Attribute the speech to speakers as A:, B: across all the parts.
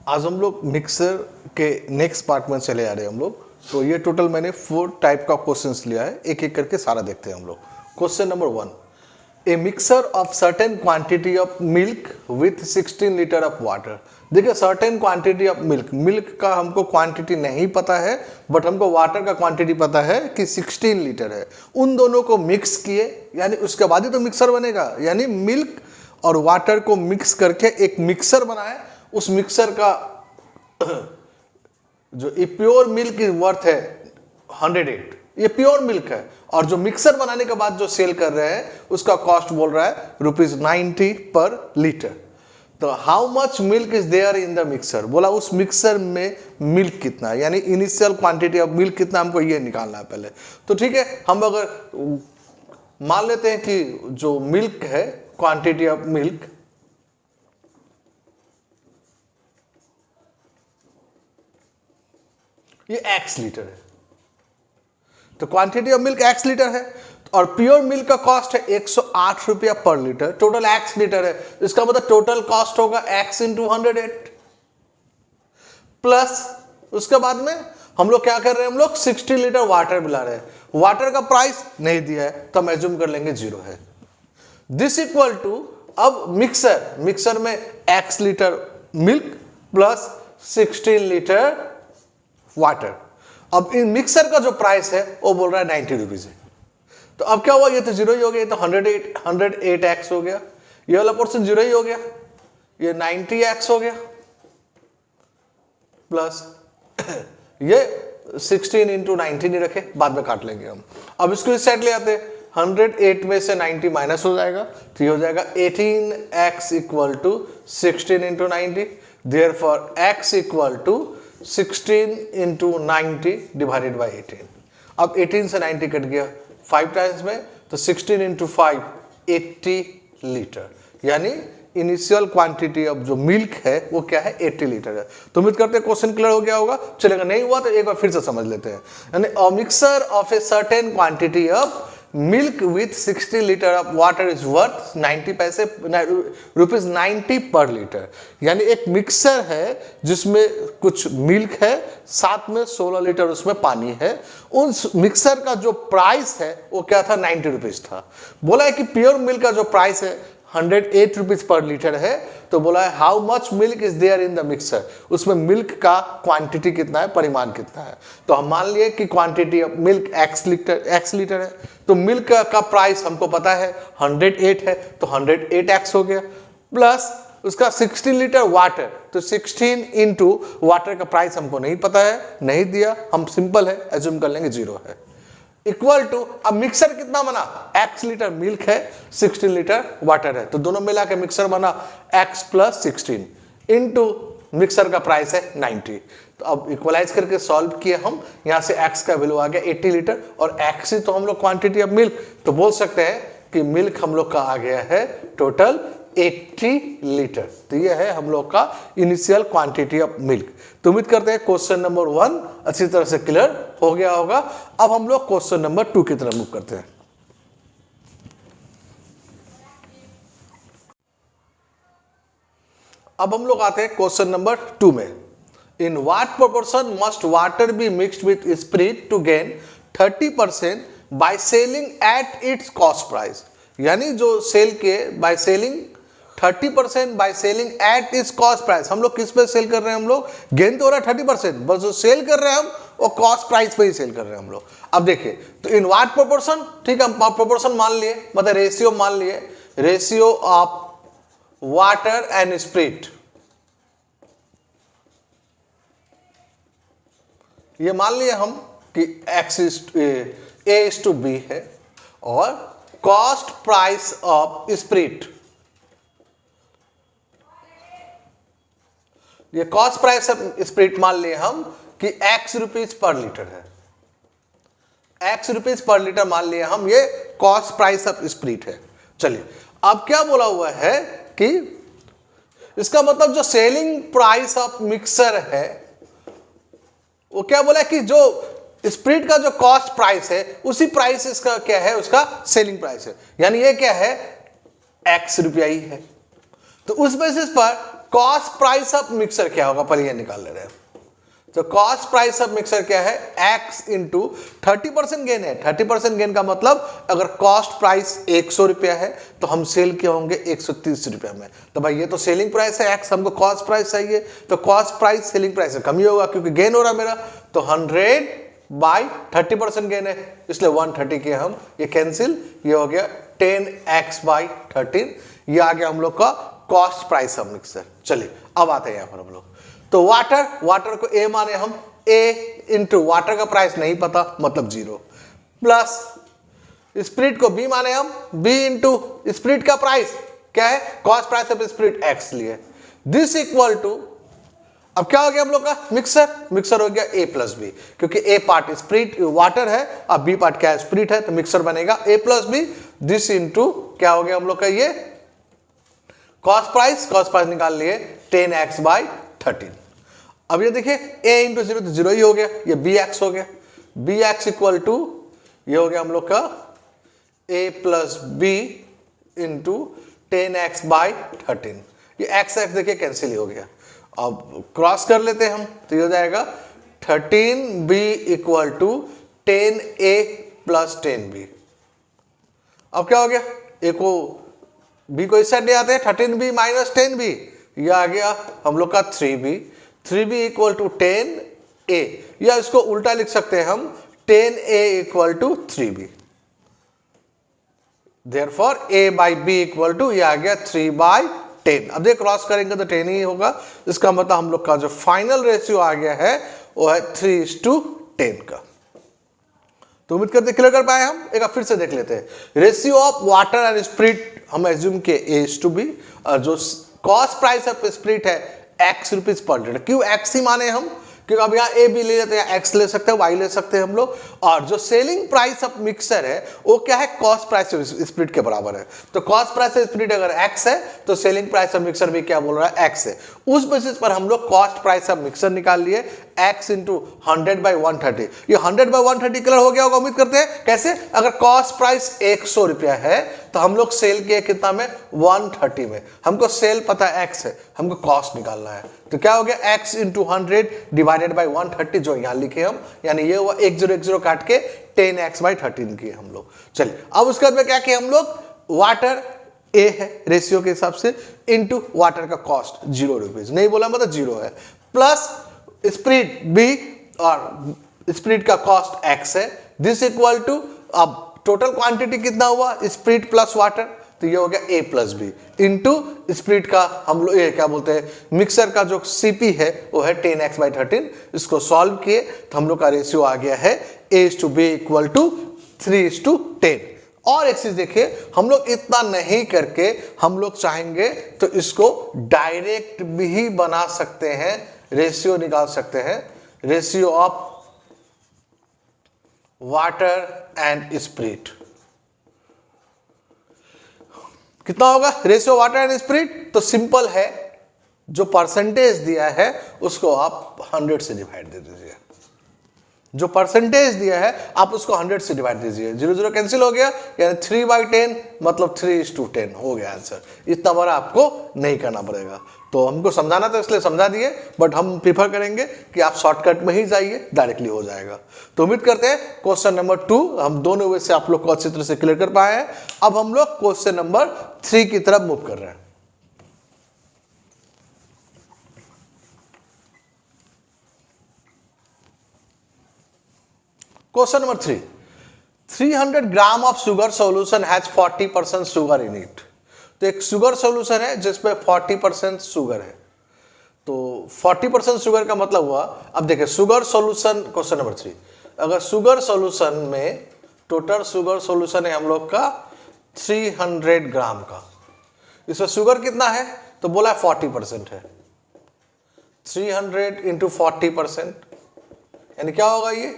A: आज हम लोग मिक्सर के नेक्स्ट पार्ट में चले आ रहे हैं हम लोग। तो ये टोटल मैंने 4 टाइप का क्वेश्चंस लिया है, एक एक करके सारा देखते हैं हम लोग। Question number 1, A mixer of certain quantity of milk with 16 litre of water. देखिए सर्टेन क्वांटिटी ऑफ मिल्क का हमको क्वांटिटी नहीं पता है, बट हमको वाटर का क्वांटिटी पता है कि 16 लीटर है। उन दोनों को मिक्स किए, यानी उसके बाद ही तो मिक्सर बनेगा, यानी मिल्क और वाटर को मिक्स करके एक मिक्सर बनाए। उस मिक्सर का जो प्योर मिल्क की वर्थ है 108, ये प्योर मिल्क है। और जो मिक्सर बनाने के बाद जो सेल कर रहे हैं उसका कॉस्ट बोल रहा है ₹90 पर लीटर। तो how much milk is there in the mixer, बोला उस मिक्सर में मिल्क कितना, यानी इनिशियल क्वांटिटी ऑफ मिल्क कितना, हमको ये निकालना है पहले। तो ठीक है, हम अगर मान लेते हैं कि जो मिल्क है, क्वांटिटी ऑफ मिल्क ये x लीटर है, तो quantity of milk x litre है। और प्योर मिल्क का कॉस्ट है 108 रुपया पर लीटर, टोटल x लीटर है। इसका मतलब टोटल कॉस्ट होगा x इंटू 108 प्लस उसके बाद में हम लोग क्या कर रहे हैं, हम लोग 60 लीटर वाटर मिला रहे हैं। वाटर का प्राइस नहीं दिया है तो हम एज्यूम कर लेंगे 0 है। दिस इक्वल टू, अब मिक्सर में x litre milk plus 16 litre water. अब इन मिक्सर का जो प्राइस है वो बोल रहा है 90 रुपीज है। तो अब क्या हुआ, ये तो 0 ही हो गया, ये तो 108x हो गया, ये वाला पोर्शन 0 ही हो गया, ये 90x हो गया प्लस ये 16 इंटू 90 नहीं रखे, बाद में काट लेंगे हम। अब इसको इस साइड ले आते हैं, 108 में से 90 माइनस हो जाएगा, तो ये हो जाएगा 18x equal to 16 into 90। Therefore x equal to 16 into 90 divided by 18। अब 18 से 90 कट गया 5 टाइम्स में, तो 16 इंटू 5 80 लीटर, यानी इनिशियल क्वांटिटी ऑफ जो मिल्क है वो क्या है, 80 लीटर है। तो उम्मीद करते हैं क्वेश्चन क्लियर हो गया होगा। चलेगा नहीं हुआ तो एक बार फिर से समझ लेते हैं। यानी a mixture of a certain quantity of milk with 60 litre of water is worth 90 paise rupees 90 पर लीटर। यानी एक मिक्सर है जिसमें कुछ मिल्क है, साथ में 16 लीटर उसमें पानी है। उस मिक्सर का जो प्राइस है वो क्या था, 90 रुपीज था। बोला है कि प्योर मिल्क का जो प्राइस है 108 रुपीज पर लीटर है। तो बोला है how much milk is there in the mixer, उसमें मिल्क का क्वांटिटी कितना है, परिमाण कितना है। तो हम मान लिए कि quantity of milk x litre है, तो मिल्क का प्राइस हमको पता है 108 है, तो 108x हो गया प्लस उसका 16 लीटर वाटर, तो 16 इंटू वाटर का प्राइस हमको नहीं पता है, नहीं दिया, हम सिंपल है एज्यूम कर लेंगे 0 है, इक्वल टू, अब मिक्सर कितना बना, x लीटर मिल्क है, 16 लीटर वाटर है, तो दोनों मिला के मिक्सर बना x प्लस 16 इंटू मिक्सर का प्राइस है 90। तो अब इक्वलाइज करके सॉल्व किए हम, यहां से x का वैल्यू आ गया 80 लीटर और x ही तो हम लोग क्वांटिटी ऑफ मिल्क, तो बोल सकते हैं कि मिल्क हम लोग का आ गया है टोटल 80 लीटर। तो ये है हम लोग का इनिशियल क्वांटिटी ऑफ मिल्क। तो उम्मीद करते हैं क्वेश्चन नंबर 1 अच्छी तरह से क्लियर हो गया होगा। अब हम लोग क्वेश्चन नंबर 2 की तरफ मूव करते हैं। अब हम लोग आते हैं क्वेश्चन नंबर 2 में। In what proportion must water be mixed with spirit to gain 30% by selling at its cost price. यानी जो सेल के by selling 30% by selling at its cost price. हम लोग किस पे सेल कर रहे हैं, हम लोग गेन तो हो रहा है 30%, बस जो सेल कर रहे हैं हम वो कॉस्ट प्राइस पे ही सेल कर रहे हैं हम लोग। अब देखिए, तो इन व्हाट प्रोपोर्शन, ठीक है, हम प्रोपोर्शन मान लिए, मतलब रेशियो मान लिए, ratio of water and spirit, ये मान लिए हम कि A:B है, और कॉस्ट प्राइस ऑफ स्पिरिट, ये कॉस्ट प्राइस ऑफ स्पिरिट मान लिए हम कि x रुपीज पर लीटर है, x रुपीज पर लीटर मान लिए हम, ये कॉस्ट प्राइस ऑफ स्पिरिट है। चलिए, अब क्या बोला हुआ है कि इसका मतलब जो सेलिंग प्राइस ऑफ मिक्सर है वो क्या बोला कि जो स्पिरिट का जो कॉस्ट प्राइस है उसी प्राइस इसका क्या है, उसका सेलिंग प्राइस है, यानी ये क्या है, x रुपया ही है। तो उस बेसिस पर कॉस्ट प्राइस ऑफ मिक्सर क्या होगा, पहले ये निकाल ले रहे हैं। तो कॉस्ट प्राइस ऑफ मिक्सर क्या है, x इंटू 30% गेन है। 30% गेन का मतलब अगर कॉस्ट प्राइस 100 रुपया है तो हम सेल किए होंगे 130 रुपया में। तो भाई ये तो सेलिंग प्राइस है x, हमको कॉस्ट प्राइस चाहिए, तो कॉस्ट प्राइस सेलिंग प्राइस से कम ही होगा क्योंकि गेन हो रहा मेरा। तो 100 बाई 30% गेन है, इसलिए 130 के हम ये कैंसिल, ये हो गया 10x बाई 13। ये आ गया हम लोग का कॉस्ट प्राइस ऑफ मिक्सर। चलिए अब आते हैं यहाँ पर हम लोग। तो वाटर को A माने हम, A इंटू वाटर का प्राइस नहीं पता मतलब 0, प्लस स्प्रिट को B माने हम, B इंटू स्प्रिट का प्राइस क्या है, cost price of spirit X लिए। दिस इक्वल टू, अब क्या हो गया हम लोग का मिक्सर हो गया A प्लस बी, क्योंकि A पार्ट स्प्रिट वाटर है और B पार्ट क्या है, स्प्रिट है, तो मिक्सर बनेगा A plus B. This into क्या हो गया हम लोग का ये कॉस्ट प्राइस निकाल लिए 10x बाई 13। अब ये देखिए a इंटू 0 तो 0 ही हो गया, ये bx हो गया, bx इक्वल टू ये हो गया हम लोग का a plus B into 10x by 13। ये x देखिए कैंसिल ही हो गया। अब क्रॉस कर लेते हैं हम, तो ये हो जाएगा 13b equal to 10a plus 10b। अब क्या हो गया, a को b को इस साइड ले आते हैं, 13b माइनस 10b, ये आ गया हम लोग का 3b इक्वल टू 10a, या इसको उल्टा लिख सकते हैं हम 10a equal to 3b। Therefore a by b equal to ये आ गया 3 बाई 10। अब ये क्रॉस करेंगे तो 10 ही होगा, इसका मतलब हम लोग का जो फाइनल रेशियो आ गया है वो है 3:10 का। तो उम्मीद करते क्लियर कर पाए हम। एक फिर से देख लेते हैं। Ratio of water and spirit हम एज्यूम के A:B, और जो कॉस्ट प्राइस ऑफ स्प्रिट है x रुपीज पर लीटर। क्यों x ही माने हम, क्योंकि अब यहाँ A भी ले लेते हैं, x ले सकते हैं, y ले सकते हैं हम लोग। और जो सेलिंग प्राइस ऑफ मिक्सर है वो क्या है, कॉस्ट प्राइस ऑफ स्प्रिट के बराबर है। तो कॉस्ट प्राइस ऑफ स्प्रिट अगर x है तो सेलिंग प्राइस ऑफ मिक्सर भी क्या बोल रहा है, x है। उस बेसिस पर हम लोग कॉस्ट प्राइस ऑफ मिक्सर निकाल लिए, x इंटू 100 बाई 130। ये 100 बाई 130 क्लियर हो गया होगा उम्मीद करते हैं। कैसे, अगर कॉस्ट प्राइस 100 रुपया है तो हम लोग सेल किए कितना में, 130 में। हमको सेल पता है x है, हमको कॉस्ट निकालना है, तो क्या हो गया x इंटू 100 डिवाइडेड बाई 130, जो यहाँ लिखे हम, यानी ये हुआ 1010 काट के 10x बाई 13 किए हम लोग। चलिए अब उसके बाद में क्या किए हम लोग, वाटर A है रेशियो के हिसाब से, इंटू वाटर का कॉस्ट 0 रुपीज, नहीं बोला मतलब 0 है, प्लस स्प्रिट B और स्प्रिट का कॉस्ट x है। दिस इक्वल टू, अब टोटल क्वांटिटी कितना हुआ, स्प्रिट प्लस वाटर, तो ये हो गया A plus B into spirit का हम लोग ये क्या बोलते हैं, मिक्सर का जो CP है वो है 10x बाई 13। इसको सॉल्व किए तो हम लोग का रेशियो आ गया है A:B इक्वल टू 3:10। और एक चीज देखिए, हम लोग इतना नहीं करके हम लोग चाहेंगे तो इसको डायरेक्ट भी बना सकते हैं, रेशियो निकाल सकते हैं, ratio of water and spirit. कितना होगा रेशियो वाटर एंड स्प्रिट, तो सिंपल है, जो परसेंटेज दिया है उसको आप 100 से डिवाइड दे दीजिए। जो परसेंटेज दिया है आप उसको 100 से डिवाइड दीजिए, 0 0 कैंसिल हो गया, यानी 3/10 मतलब 3:10 हो गया आंसर। इतना बड़ा आपको नहीं करना पड़ेगा, तो हमको समझाना था इसलिए समझा दिए, बट हम प्रीफर करेंगे कि आप शॉर्टकट में ही जाइए, डायरेक्टली हो जाएगा। तो उम्मीद करते हैं क्वेश्चन नंबर 2 हम दोनों वे से आप लोग को अच्छी तरह से क्लियर कर पाए हैं। अब हम लोग क्वेश्चन नंबर 3 की तरफ मूव कर रहे हैं। Question number 3, 300 gram of sugar solution has 40% sugar in it. तो एक शुगर सॉल्यूशन है जिसमें 40% शुगर है। तो 40% शुगर का मतलब हुआ, अब देखिए शुगर सॉल्यूशन, क्वेश्चन नंबर 3, अगर शुगर सॉल्यूशन में टोटल शुगर सॉल्यूशन है हम लोग का 300 ग्राम का, इसमें शुगर कितना है, तो बोला 40% है, 300 इंटू 40% यानी क्या होगा ये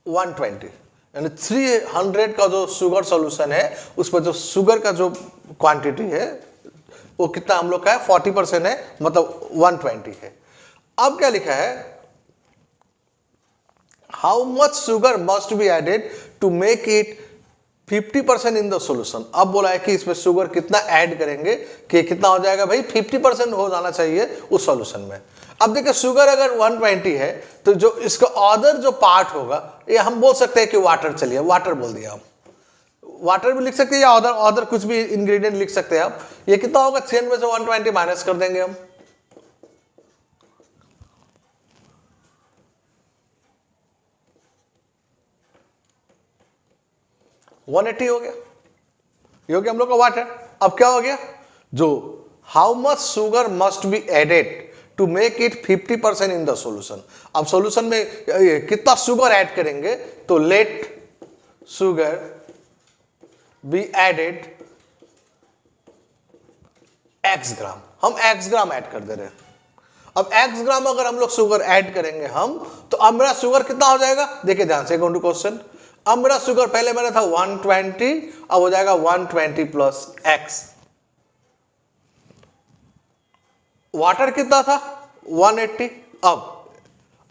A: 120, यानी 300 का जो शुगर सॉल्यूशन है उसमें जो शुगर का जो क्वांटिटी है वो कितना हम लोग का है 40% है, मतलब 120 है। अब क्या लिखा है, how much sugar must be added to make it 50% in the solution. अब बोला है कि इसमें शुगर कितना ऐड करेंगे कि कितना हो जाएगा भाई 50% हो जाना चाहिए उस सॉल्यूशन में। अब देखिए शुगर अगर 120 है तो जो इसका अदर जो पार्ट होगा ये हम बोल सकते हैं कि वाटर, चलिए वाटर बोल दिया हम, वाटर भी लिख सकते हैं या अदर कुछ भी इंग्रेडिएंट लिख सकते हैं आप। ये कितना होगा 300 में से 120 माइनस कर देंगे हम, वन 180 हो गया, ये हो गया हम लोग का वाटर। अब क्या हो गया, जो how much sugar must be added to make it 50% in the solution. अब सॉल्यूशन में कितना शुगर ऐड करेंगे, तो let sugar be added x gram, हम x ग्राम ऐड कर दे रहे हैं। अब x ग्राम अगर हम लोग शुगर ऐड करेंगे हम, तो अब मेरा शुगर कितना हो जाएगा, देखिए ध्यान से टू क्वेश्चन। अब मेरा शुगर पहले मैंने था 120, अब हो जाएगा 120 प्लस x। वाटर कितना था 180।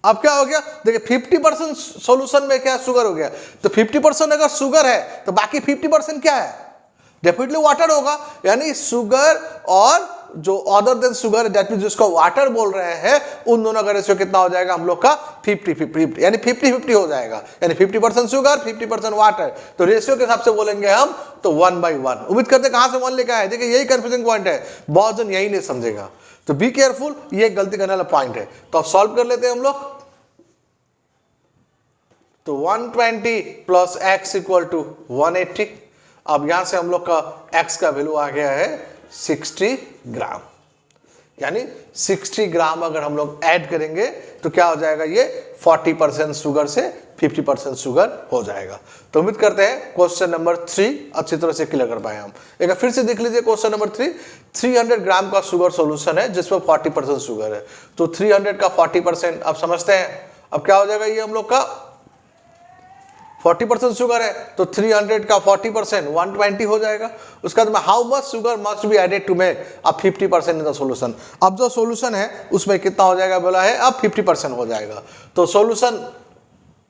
A: अब क्या हो गया, देखिए 50% सॉल्यूशन में क्या शुगर हो गया, तो 50% अगर शुगर है तो बाकी 50% क्या है, डेफिनेटली वाटर होगा। यानी शुगर और जो other than sugar that means जिसको वाटर बोल रहे हैं, उन दोनों का रेशियो कितना हो जाएगा हम लोग का 50-50, यानी 50-50 हो जाएगा, यानी 50% शुगर 50% वाटर। तो रेशियो के हिसाब से बोलेंगे हम तो 1/1। उम्मीद करते कहां से 1 लेकर आए, देखिए यही कंफ्यूजिंग पॉइंट है, बहुत जन यही नहीं समझेगा, तो बी केयरफुल, ये गलती करने वाला पॉइंट है। तो अब सॉल्व कर लेते हैं हम लोग। तो 120 प्लस x इक्वल टू 180। अब यहां से हम लोग का x का वैल्यू आ गया है 60 ग्राम, यानी 60 ग्राम अगर हम लोग ऐड करेंगे तो क्या हो जाएगा, ये 40% शुगर से 50% शुगर हो जाएगा। तो उम्मीद करते हैं क्वेश्चन नंबर 3 अच्छी तरह से क्लियर कर पाए हम। एक बार फिर से देख लीजिए क्वेश्चन नंबर 3, 300 ग्राम का शुगर सॉल्यूशन है जिसमें 40% शुगर है, तो 300 का 40% आप समझते हैं। अब क्या हो जाएगा, ये हम लोग का 40% शुगर है, तो 300 का 40% 120 हो जाएगा। उसके बाद में how much sugar must be added to make अब 50% इन द सॉल्यूशन। अब जो सॉल्यूशन है उसमें कितना हो जाएगा बोला है, अब 50% हो जाएगा। तो सॉल्यूशन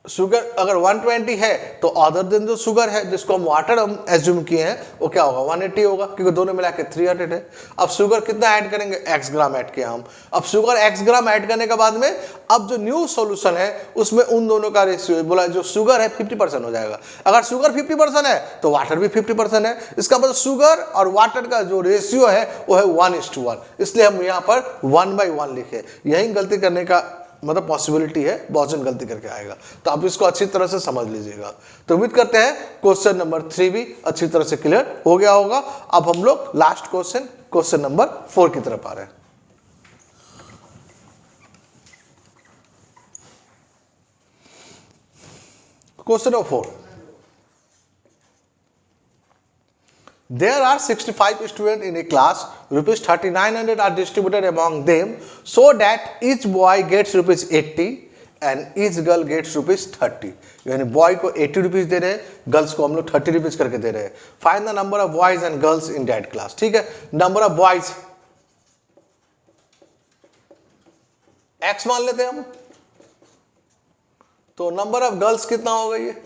A: शुगर अगर 120 है तो अदर देन जो शुगर है जिसको हम वाटर हम एज्यूम किए हैं वो क्या होगा 180 होगा, क्योंकि दोनों मिला के 300 है। अब शुगर कितना ऐड करेंगे, x ग्राम ऐड किया हम। अब शुगर x ग्राम ऐड करने के बाद में अब जो न्यू सॉल्यूशन है उसमें उन दोनों का रेशियो बोला, जो शुगर है 50% हो जाएगा। अगर शुगर 50% है तो वाटर भी 50% है, इसका मतलब शुगर और वाटर का जो रेशियो है वो है 1:1, इसलिए हम यहाँ पर 1/1 लिखे। यही गलती करने का मतलब पॉसिबिलिटी है, बहुत जन गलती करके आएगा, तो आप इसको अच्छी तरह से समझ लीजिएगा। तो उम्मीद करते हैं क्वेश्चन नंबर 3 भी अच्छी तरह से क्लियर हो गया होगा। अब हम लोग लास्ट क्वेश्चन नंबर 4 की तरफ आ रहे हैं। Question number 4, there are 65 students in a class, rupees 3900 are distributed among them so that each boy gets rupees 80 and each girl gets rupees 30। यानी बॉय को 80 रुपीज दे रहे हैं, गर्ल्स को हम लोग 30 रुपीज करके दे रहे हैं। Find the number of boys and girls in that class. ठीक है, नंबर ऑफ बॉयज x मान लेते हैं हम, तो नंबर ऑफ गर्ल्स कितना होगा, ये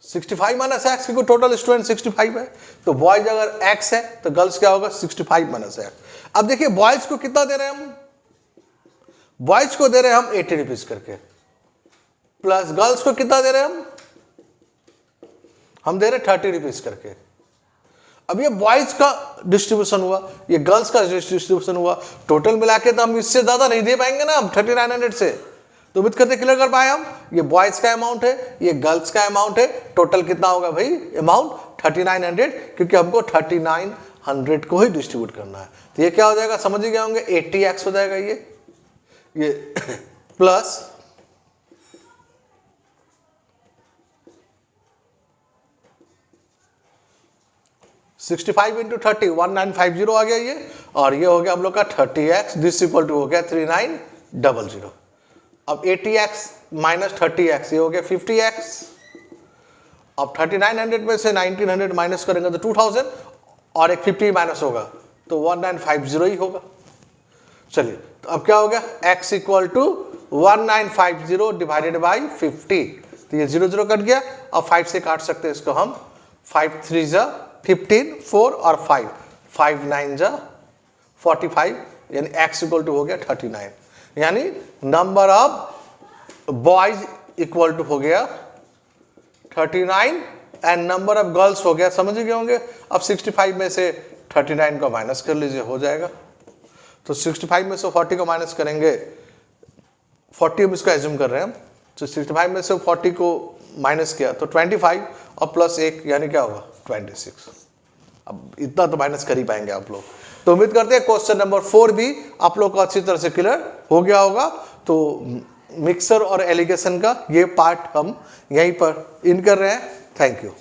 A: 65 माइनस एक्स, क्योंकि टोटल स्टूडेंट 65 है, तो बॉयज अगर x है तो गर्ल्स क्या होगा 65 माइनस एक्स। अब देखिए बॉयज को कितना दे रहे हैं हम, बॉयज को दे रहे हैं हम 80 रुपीज करके, प्लस गर्ल्स को कितना दे रहे हैं हम दे रहे 30 रुपीज करके। अब ये बॉयज का डिस्ट्रीब्यूशन हुआ, ये गर्ल्स का डिस्ट्रीब्यूशन हुआ, टोटल मिला के तो हम इससे ज्यादा नहीं दे पाएंगे ना हम 3900 से। तो उम्मीद करते क्लियर कर पाए हम। ये बॉयज का अमाउंट है, ये गर्ल्स का अमाउंट है, टोटल कितना होगा भाई अमाउंट 3900, क्योंकि हमको 3900 को ही डिस्ट्रीब्यूट करना है। तो ये क्या हो जाएगा समझ ही गए होंगे, 80x हो जाएगा ये प्लस 65 इंटू 30 1950 आ गया ये, और ये हो गया हम लोग का 30x, दिस इक्वल टू हो गया 3900। अब 80x माइनस 30x ये हो गया 50x। अब 3900 में से 1900 माइनस करेंगे तो 2000 और एक 50 माइनस होगा तो 1950 ही होगा। चलिए तो अब क्या हो गया x equal to 1950 divided by 50, तो ये 0 0 कट गया। अब 5 से काट सकते हैं इसको हम, 5 3 जा 15, 4 और 5, 5 9 जा 45, यानी x इक्वल टू हो गया 39, यानी number of boys equal to हो गया 39 एंड नंबर ऑफ गर्ल्स हो गया, समझ गए होंगे। अब 65 में से 39 को माइनस कर लीजिए, हो जाएगा। तो 65 में से 40 को माइनस करेंगे, 40 हम इसको एज्यूम कर रहे हैं हम, तो 65 में से 40 को माइनस किया तो 25 और प्लस 1 यानी क्या होगा 26। अब इतना तो माइनस कर ही पाएंगे आप लोग। तो उम्मीद करते हैं क्वेश्चन नंबर 4 भी आप लोग को अच्छी तरह से क्लियर हो गया होगा। तो मिक्सर और एलिगेशन का ये पार्ट हम यहीं पर इन कर रहे हैं। Thank you.